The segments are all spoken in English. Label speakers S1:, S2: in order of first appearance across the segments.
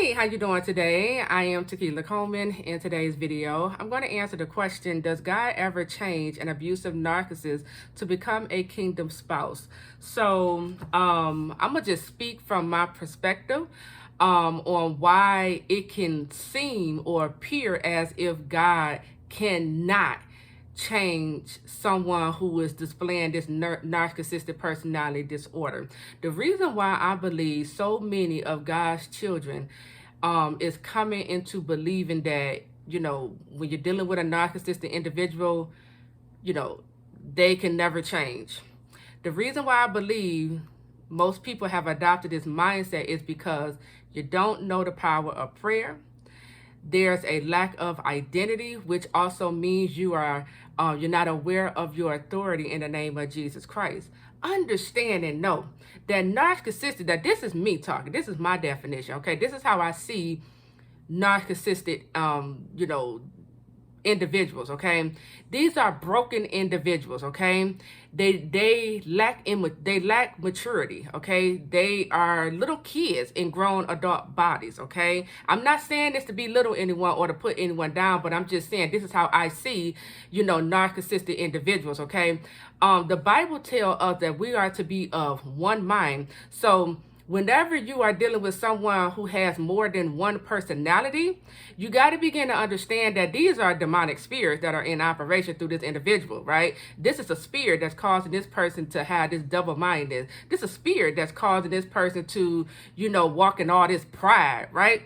S1: Hey, how you doing today? I am Tequila Coleman. In today's video, I'm going to answer the question, does God ever change an abusive narcissist to become a kingdom spouse? So I'm going to just speak from my perspective on why it can seem or appear as if God cannot change someone who is displaying this narcissistic personality disorder. The reason why I believe so many of God's children is coming into believing that, when you're dealing with a narcissistic individual, they can never change. The reason why I believe most people have adopted this mindset is because you don't know the power of prayer. There's a lack of identity, which also means you're not aware of your authority in the name of Jesus Christ. Understand and know that narcissistic, that this is me talking, this is my definition, okay? This is how I see narcissistic, individuals, okay? These are broken individuals, okay? They lack maturity, okay? They are little kids in grown adult bodies, okay? I'm not saying this to belittle anyone or to put anyone down, but I'm just saying this is how I see, narcissistic individuals, okay? The Bible tells us that we are to be of one mind. So whenever you are dealing with someone who has more than one personality, you got to begin to understand that these are demonic spirits that are in operation through this individual, right? This is a spirit that's causing this person to have this double-mindedness. This is a spirit that's causing this person to, walk in all this pride, right?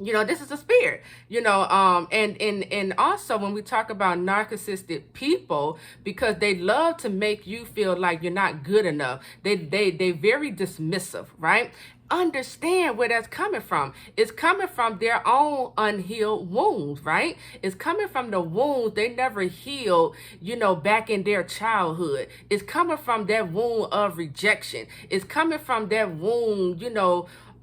S1: This is a spirit, and also when we talk about narcissistic people, because they love to make you feel like you're not good enough. They very dismissive, right? Understand where that's coming from. It's coming from their own unhealed wounds, right? It's coming from the wounds they never healed, back in their childhood. It's coming from that wound of rejection. It's coming from that wound,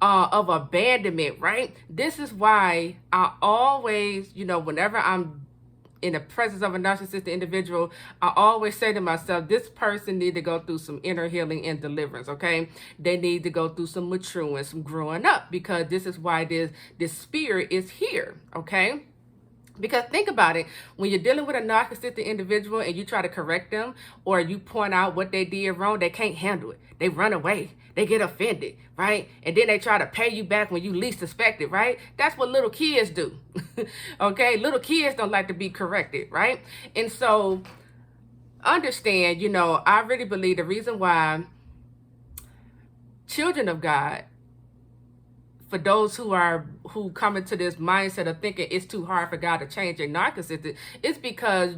S1: of abandonment, right? This is why I always, whenever I'm in the presence of a narcissistic individual, I always say to myself, this person need to go through some inner healing and deliverance, okay? They need to go through some maturing, some growing up, because this is why this spirit is here, okay? Because think about it, when you're dealing with a narcissistic individual and you try to correct them or you point out what they did wrong, they can't handle it. They run away. They get offended, right? And then they try to pay you back when you least expect it, right? That's what little kids do, okay? Little kids don't like to be corrected, right? And so understand, I really believe the reason why children of God, for those who come into this mindset of thinking it's too hard for God to change a narcissist, it's because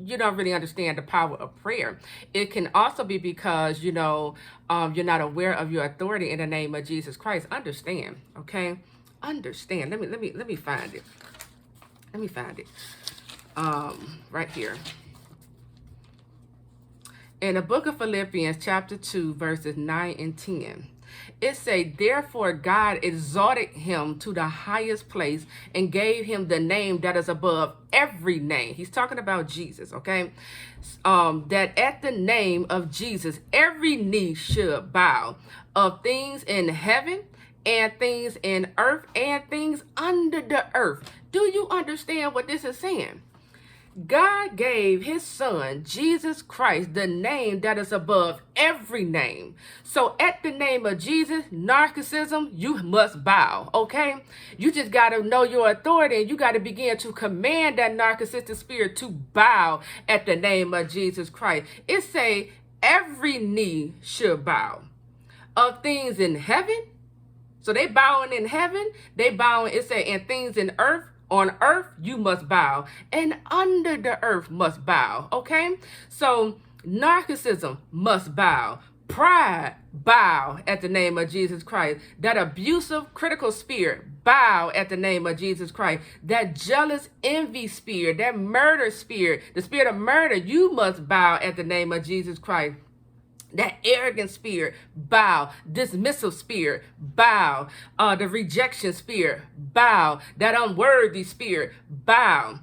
S1: you don't really understand the power of prayer. It can also be because you're not aware of your authority in the name of Jesus Christ. Understand, okay? Understand. Let me find it. Let me find it. Right here. In the book of Philippians, chapter 2, verses 9 and 10. It say, therefore God exalted him to the highest place and gave him the name that is above every name. He's talking about Jesus, okay? That at the name of Jesus, every knee should bow, of things in heaven and things in earth and things under the earth. Do you understand what this is saying? God gave his son, Jesus Christ, the name that is above every name. So at the name of Jesus, narcissism, you must bow, okay? You just got to know your authority, and you got to begin to command that narcissistic spirit to bow at the name of Jesus Christ. It say every knee should bow, of things in heaven. So they bowing in heaven, they bowing, it say, and things in earth. On earth, you must bow, and under the earth must bow, okay? So narcissism must bow. Pride, bow at the name of Jesus Christ. That abusive, critical spirit, bow at the name of Jesus Christ. That jealous, envy spirit, that murder spirit, the spirit of murder, you must bow at the name of Jesus Christ. That arrogant spirit, bow. Dismissive spirit, bow. The rejection spirit, bow. That unworthy spirit, bow.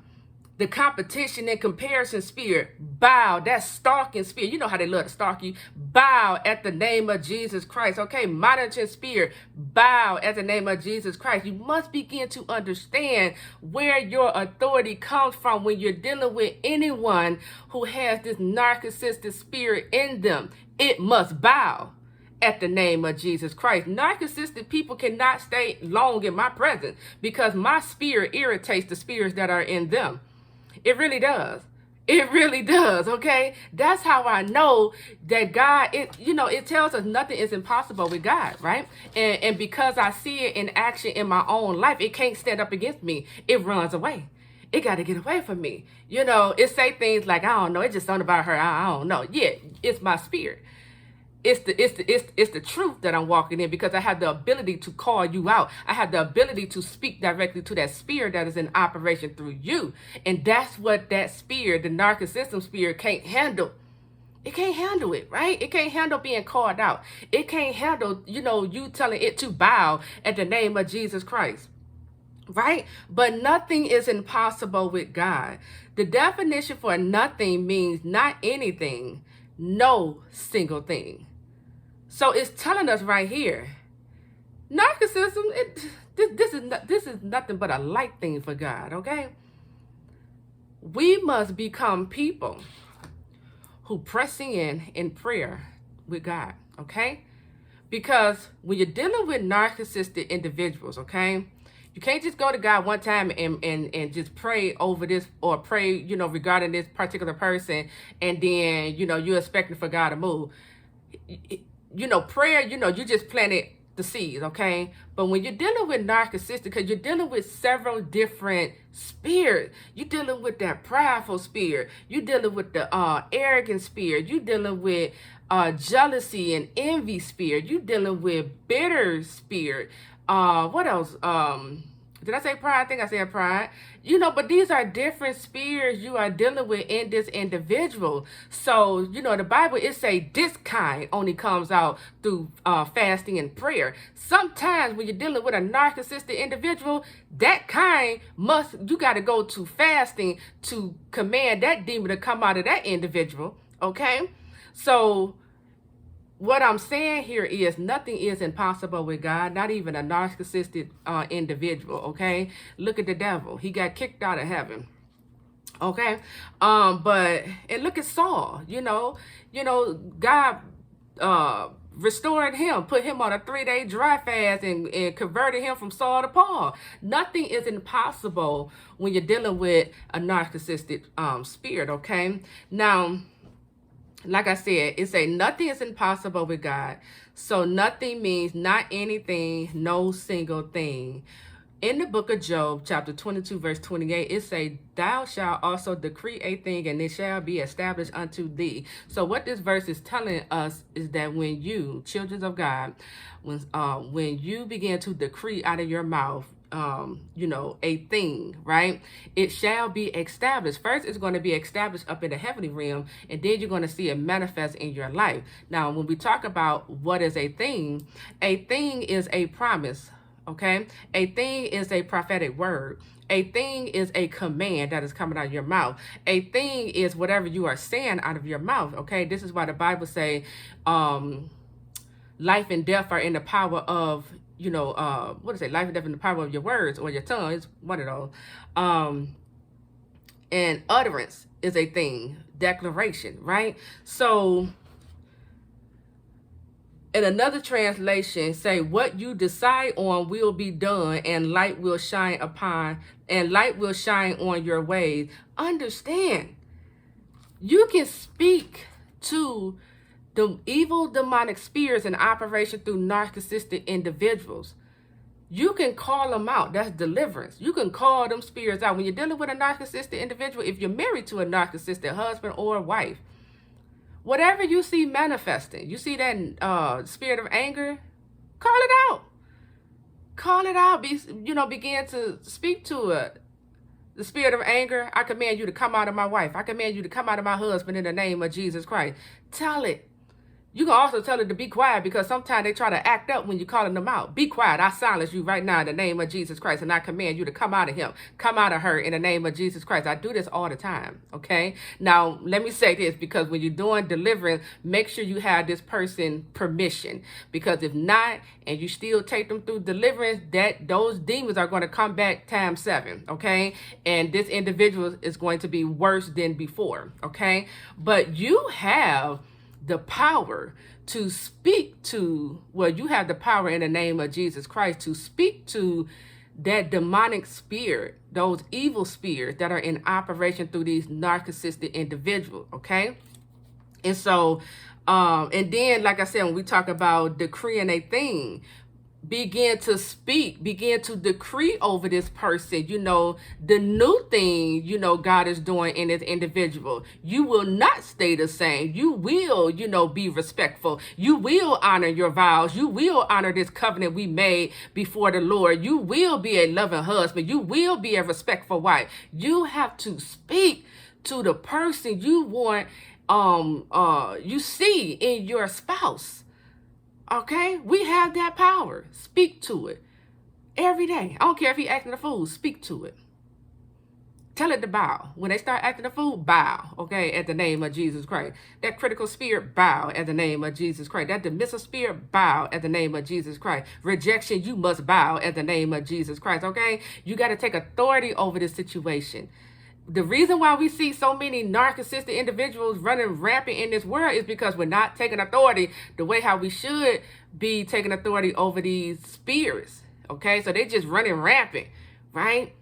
S1: The competition and comparison spirit, bow. That stalking spirit, you know how they love to stalk you. Bow at the name of Jesus Christ. Okay, monitoring spirit, bow at the name of Jesus Christ. You must begin to understand where your authority comes from when you're dealing with anyone who has this narcissistic spirit in them. It must bow at the name of Jesus Christ. Narcissistic people cannot stay long in my presence because my spirit irritates the spirits that are in them. It really does. It really does, okay? That's how I know that God, it tells us nothing is impossible with God, right? And because I see it in action in my own life, it can't stand up against me. It runs away. It got to get away from me. It say things like, I don't know, it's just something about her. I don't know. Yeah, it's my spirit. It's the truth that I'm walking in because I have the ability to call you out. I have the ability to speak directly to that spirit that is in operation through you. And that's what that spirit, the narcissism spirit, can't handle. It can't handle it, right? It can't handle being called out. It can't handle, you telling it to bow at the name of Jesus Christ. Right? But nothing is impossible with God. The definition for nothing means not anything, no single thing. So it's telling us right here, narcissism, this is nothing but a light thing for God, okay? We must become people who pressing in prayer with God, okay? Because when you're dealing with narcissistic individuals, okay, you can't just go to God one time and just pray over this or pray, regarding this particular person, and then, you're expecting for God to move. Prayer, you just planted the seeds, okay? But when you're dealing with narcissistic, because you're dealing with several different spirits, you're dealing with that prideful spirit, you're dealing with the arrogant spirit, you're dealing with jealousy and envy spirit, you're dealing with bitter spirit. What else? Did I say pride? I think I said pride. But these are different spirits you are dealing with in this individual. So, the Bible, it say this kind only comes out through fasting and prayer. Sometimes when you're dealing with a narcissistic individual, that kind you got to go to fasting to command that demon to come out of that individual. Okay? So, what I'm saying here is nothing is impossible with God, not even a narcissistic individual, okay? Look at the devil. He got kicked out of heaven, okay? And look at Saul, God restored him, put him on a 3-day dry fast and converted him from Saul to Paul. Nothing is impossible when you're dealing with a narcissistic spirit, okay? Now, like I said, it say nothing is impossible with God. So nothing means not anything, no single thing. In the book of Job, chapter 22, verse 28, it say, thou shalt also decree a thing, and it shall be established unto thee. So what this verse is telling us is that when you, children of God, when you begin to decree out of your mouth, a thing, right? It shall be established. First, it's going to be established up in the heavenly realm, and then you're going to see it manifest in your life. Now, when we talk about what is a thing is a promise, okay? A thing is a prophetic word. A thing is a command that is coming out of your mouth. A thing is whatever you are saying out of your mouth, okay? This is why the Bible say, life and death are in the power of what is it? Life and death in the power of your words or your tongue. It's one of those. And utterance is a thing, declaration, right? So, in another translation, say what you decide on will be done, and light will shine on your ways. Understand, you can speak to the evil demonic spirits in operation through narcissistic individuals. You can call them out. That's deliverance. You can call them spirits out. When you're dealing with a narcissistic individual, if you're married to a narcissistic husband or wife, whatever you see manifesting, you see that spirit of anger, call it out. Call it out. Begin to speak to it. The spirit of anger, I command you to come out of my wife. I command you to come out of my husband in the name of Jesus Christ. Tell it. You can also tell her to be quiet, because sometimes they try to act up when you're calling them out. Be quiet. I silence you right now in the name of Jesus Christ, and I command you to come out of him. Come out of her in the name of Jesus Christ. I do this all the time, okay? Now, let me say this, because when you're doing deliverance, make sure you have this person permission, because if not, and you still take them through deliverance, that those demons are going to come back times 7, okay? And this individual is going to be worse than before, okay? But you have the power to speak to, well, you have the power in the name of Jesus Christ to speak to that demonic spirit, those evil spirits that are in operation through these narcissistic individuals, okay? And so, and then, like I said, when we talk about decreeing a thing, begin to speak, begin to decree over this person, the new thing, God is doing in this individual. You will not stay the same. You will, be respectful. You will honor your vows. You will honor this covenant we made before the Lord. You will be a loving husband. You will be a respectful wife. You have to speak to the person you want, you see in your spouse. Okay, we have that power. Speak to it every day. I don't care if he acting a fool. Speak to it. Tell it to bow. When they start acting a fool, bow. Okay, at the name of Jesus Christ. That critical spirit, bow at the name of Jesus Christ. That dismissive spirit, bow at the name of Jesus Christ. Rejection, you must bow at the name of Jesus Christ. Okay, you got to take authority over this situation. The reason why we see so many narcissistic individuals running rampant in this world is because we're not taking authority the way how we should be taking authority over these spirits. Okay, so they're just running rampant, right?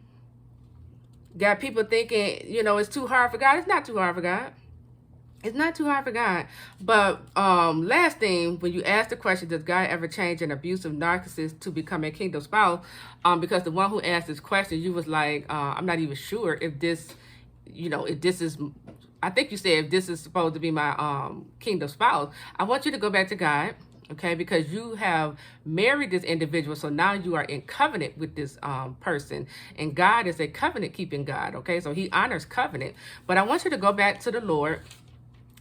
S1: Got people thinking, it's too hard for God. It's not too hard for God. It's not too hard for God. But last thing, when you ask the question, does God ever change an abusive narcissist to become a kingdom spouse? Because the one who asked this question, you was like, I'm not even sure if this, if this is, I think you said if this is supposed to be my kingdom spouse. I want you to go back to God, okay? Because you have married this individual, so now you are in covenant with this person. And God is a covenant-keeping God, okay? So he honors covenant. But I want you to go back to the Lord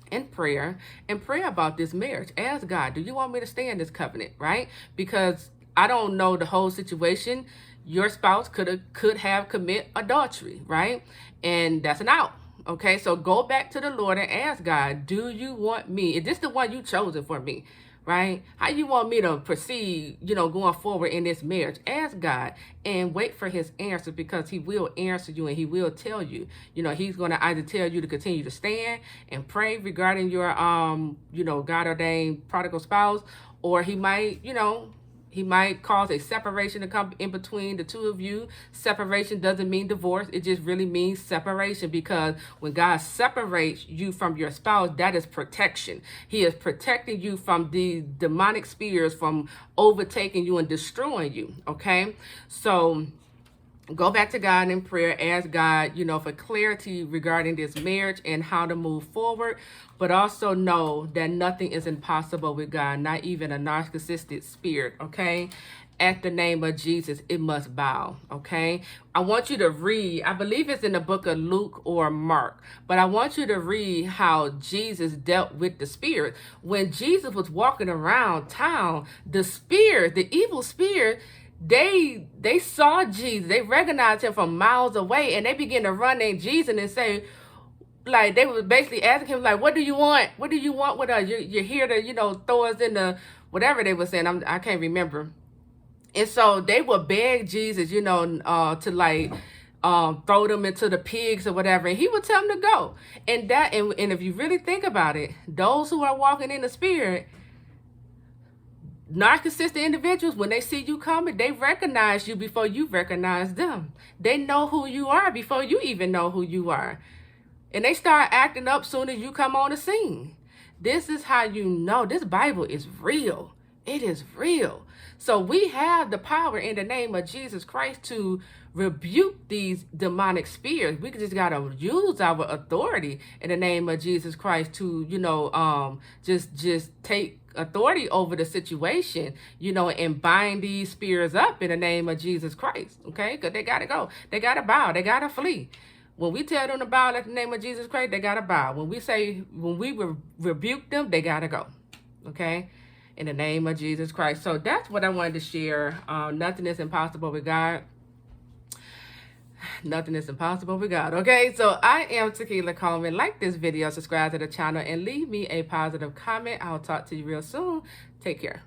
S1: in prayer and pray about this marriage. Ask God, do you want me to stay in this covenant, right? Because I don't know the whole situation. Your spouse could have commit adultery, right? And that's an out. Okay, so go back to the Lord and ask God, do you want me? Is this the one you chosen for me? Right? How you want me to proceed, going forward in this marriage? Ask God and wait for his answer, because he will answer you and he will tell you. He's going to either tell you to continue to stand and pray regarding your, God-ordained prodigal spouse, or he might, he might cause a separation to come in between the two of you. Separation doesn't mean divorce. It just really means separation, because when God separates you from your spouse, that is protection. He is protecting you from the demonic spirits from overtaking you and destroying you, okay? So go back to God in prayer. Ask God, for clarity regarding this marriage and how to move forward. But also know that nothing is impossible with God, not even a narcissistic spirit, okay? At the name of Jesus, it must bow, okay? I want you to read, I believe it's in the book of Luke or Mark, but I want you to read how Jesus dealt with the spirit. When Jesus was walking around town, the spirit, the evil spirit, they saw Jesus. They recognized him from miles away, and they began to run at Jesus and say, like, they were basically asking him, like, what do you want? What do you want with us? You're here to, throw us in the, whatever they were saying. I can't remember. And so they would beg Jesus, to like, throw them into the pigs or whatever. And he would tell them to go. And if you really think about it, those who are walking in the spirit, narcissistic individuals, when they see you coming, they recognize you before you recognize them. They know who you are before you even know who you are. And they start acting up soon as you come on the scene. This is how you know this Bible is real. It is real. So we have the power in the name of Jesus Christ to rebuke these demonic spirits. We just got to use our authority in the name of Jesus Christ to, just take authority over the situation, and bind these spirits up in the name of Jesus Christ. Okay? Because they got to go. They got to bow. They got to flee. When we tell them to bow at the name of Jesus Christ, they got to bow. When we rebuke them, they got to go. okay? In the name of Jesus Christ. So that's what I wanted to share. Nothing is impossible with God. Nothing is impossible with God, okay? So I am Tequila Coleman. Like this video, subscribe to the channel, and leave me a positive comment. I'll talk to you real soon. Take care.